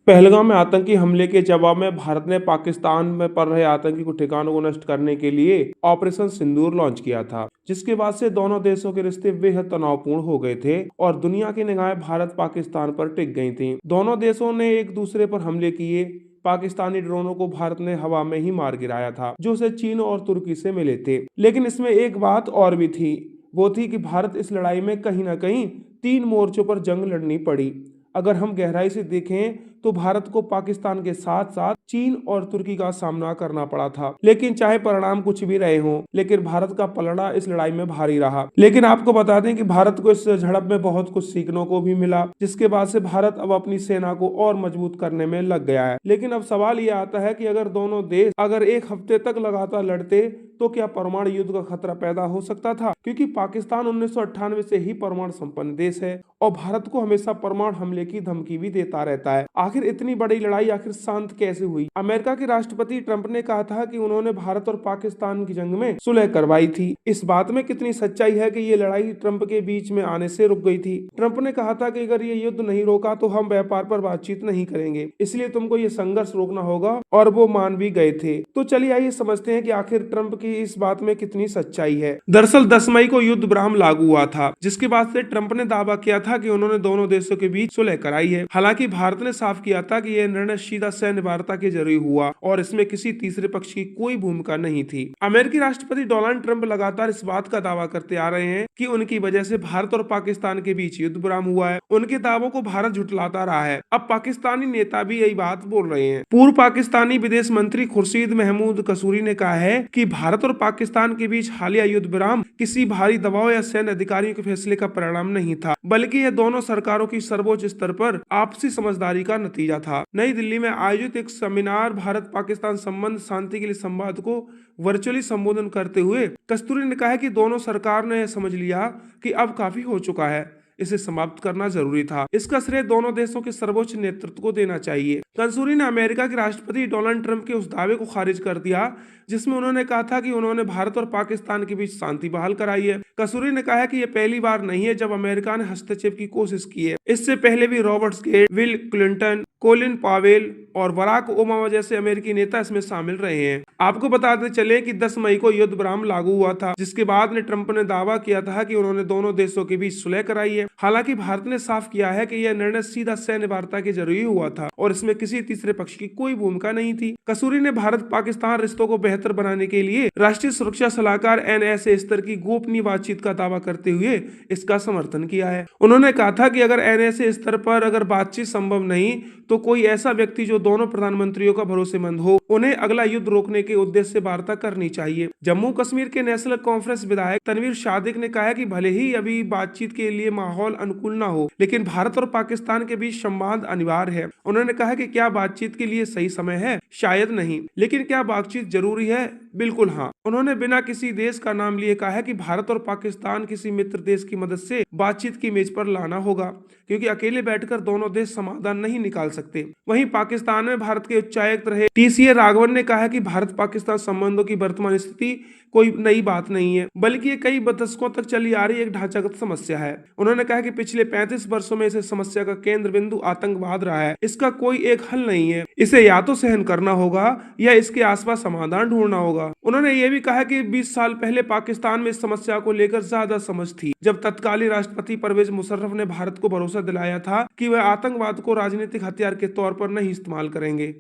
पहलगाम में आतंकी हमले के जवाब में भारत ने पाकिस्तान में पड़ रहे आतंकी को ठिकानों को नष्ट करने के लिए ऑपरेशन सिंदूर लॉन्च किया था, जिसके बाद से दोनों देशों के रिश्ते बेहद तनावपूर्ण हो गए थे और दुनिया की निगाहें भारत पाकिस्तान पर टिक गई थीं। दोनों देशों ने एक दूसरे पर हमले किए। पाकिस्तानी ड्रोनों को भारत ने हवा में ही मार गिराया था, जो उसे चीन और तुर्की से मिले थे। लेकिन इसमें एक बात और भी थी, वो थी कि भारत इस लड़ाई में कहीं ना कहीं 3 मोर्चों पर जंग लड़नी पड़ी। अगर हम गहराई से देखें तो भारत को पाकिस्तान के साथ साथ चीन और तुर्की का सामना करना पड़ा था। लेकिन चाहे परिणाम कुछ भी रहे हों, लेकिन भारत का पलड़ा इस लड़ाई में भारी रहा। लेकिन आपको बता दें कि भारत को इस झड़प में बहुत कुछ सीखने को भी मिला, जिसके बाद से भारत अब अपनी सेना को और मजबूत करने में लग गया है। लेकिन अब सवाल ये आता है कि अगर दोनों देश अगर एक हफ्ते तक लगातार लड़ते तो क्या परमाणु युद्ध का खतरा पैदा हो सकता था? क्योंकि पाकिस्तान 1998 से ही परमाणु संपन्न देश है और भारत को हमेशा परमाणु हमले की धमकी भी देता रहता है। आखिर इतनी बड़ी लड़ाई आखिर शांत कैसे हुई? अमेरिका के राष्ट्रपति ट्रंप ने कहा था कि उन्होंने भारत और पाकिस्तान की जंग में सुलह करवाई थी। इस बात में कितनी सच्चाई है कि ये लड़ाई ट्रंप के बीच में आने से रुक गई थी? ट्रंप ने कहा था कि अगर ये युद्ध नहीं रोका तो हम व्यापार पर बातचीत नहीं करेंगे, इसलिए तुमको ये संघर्ष रोकना होगा, और वो मान भी गए थे। तो चलिए आइए समझते हैं कि आखिर ट्रंप की इस बात में कितनी सच्चाई है। दरअसल 10 मई को युद्ध विराम लागू हुआ था, जिसके बाद से ट्रंप ने दावा किया था कि उन्होंने दोनों देशों के बीच सुलह कराई है। हालांकि भारत ने साफ किया था कि यह निर्णय सीधा सैन्य वार्ता के जरिए हुआ और इसमें किसी तीसरे पक्ष की कोई भूमिका नहीं थी। अमेरिकी राष्ट्रपति डोनाल्ड ट्रंप लगातार इस बात का दावा करते आ रहे हैं कि उनकी वजह से भारत और पाकिस्तान के बीच युद्ध विराम हुआ है। उनके दावों को भारत झुठलाता रहा है। अब पाकिस्तानी नेता भी यही बात बोल रहे हैं। पूर्व पाकिस्तानी विदेश मंत्री खुर्शीद महमूद कसूरी ने कहा है कि भारत और पाकिस्तान के बीच हालिया युद्ध विराम किसी भारी दबाव या सैन्य अधिकारियों के फैसले का परिणाम नहीं था, बल्कि यह दोनों सरकारों की सर्वोच्च स्तर पर आपसी समझदारी का नतीजा था। नई दिल्ली में आयोजित एक सेमिनार भारत पाकिस्तान संबंध शांति के लिए संवाद को वर्चुअली संबोधन करते हुए कस्तूरी ने कहा कि दोनों सरकार ने समझ लिया कि अब काफी हो चुका है, इसे समाप्त करना जरूरी था। इसका श्रेय दोनों देशों के सर्वोच्च नेतृत्व को देना चाहिए। कंसूरी ने अमेरिका के राष्ट्रपति डोनाल्ड ट्रंप के उस दावे को खारिज कर दिया जिसमें उन्होंने कहा था कि उन्होंने भारत और पाकिस्तान के बीच शांति बहाल कराई है। कसूरी ने कहा कि यह पहली बार नहीं है जब अमेरिका ने हस्तक्षेप की कोशिश की है। इससे पहले भी Robert Gate, Bill Clinton, Colin Powell और बराक ओबामा जैसे अमेरिकी नेता इसमें शामिल रहे हैं। आपको बताते चले कि 10 मई को युद्ध विराम लागू हुआ था, जिसके बाद ने ट्रंप ने दावा किया था कि उन्होंने दोनों देशों के बीच सुलह कराई है। हालांकि भारत ने साफ किया है कि यह निर्णय सीधा सैन्य वार्ता के जरिए हुआ था और इसमें किसी तीसरे पक्ष की कोई भूमिका नहीं थी। कसूरी ने भारत पाकिस्तान रिश्तों को बेहतर बनाने के लिए राष्ट्रीय सुरक्षा सलाहकार NSA स्तर की गोपनीय बातचीत का दावा करते हुए इसका समर्थन किया है। उन्होंने कहा था कि अगर NSA स्तर पर अगर बातचीत संभव नहीं तो कोई ऐसा व्यक्ति जो दोनों प्रधानमंत्रियों का भरोसेमंद हो, उन्हें अगला युद्ध रोकने के उद्देश्य से वार्ता करनी चाहिए। जम्मू कश्मीर के नेशनल कॉन्फ्रेंस विधायक तनवीर सादिक ने कहा कि भले ही अभी बातचीत के लिए माहौल अनुकूल न हो, लेकिन भारत और पाकिस्तान के बीच संवाद अनिवार्य है। उन्होंने कहा कि क्या बातचीत के लिए सही समय है? शायद नहीं, लेकिन क्या बातचीत जरूरी है? बिल्कुल हाँ। उन्होंने बिना किसी देश का नाम लिए कहा है कि भारत और पाकिस्तान किसी मित्र देश की मदद से बातचीत की मेज पर लाना होगा, क्योंकि अकेले बैठकर दोनों देश समाधान नहीं निकाल सकते। वहीं पाकिस्तान में भारत के उच्चायुक्त रहे TCA राघवन ने कहा कि भारत पाकिस्तान संबंधों की वर्तमान स्थिति कोई नई बात नहीं है, बल्कि ये कई दशकों तक चली आ रही एक ढांचागत समस्या है। उन्होंने कहा कि पिछले 35 वर्षों में इस समस्या का केंद्र बिंदु आतंकवाद रहा है। इसका कोई एक हल नहीं है, इसे या तो सहन करना होगा या इसके आसपास समाधान ढूंढना होगा। उन्होंने ये भी कहा कि 20 साल पहले पाकिस्तान में इस समस्या को लेकर ज्यादा समझ थी, जब तत्कालीन राष्ट्रपति परवेज मुशर्रफ ने भारत को भरोसा दिलाया था कि वह आतंकवाद को राजनीतिक हथियार के तौर पर नहीं इस्तेमाल करेंगे।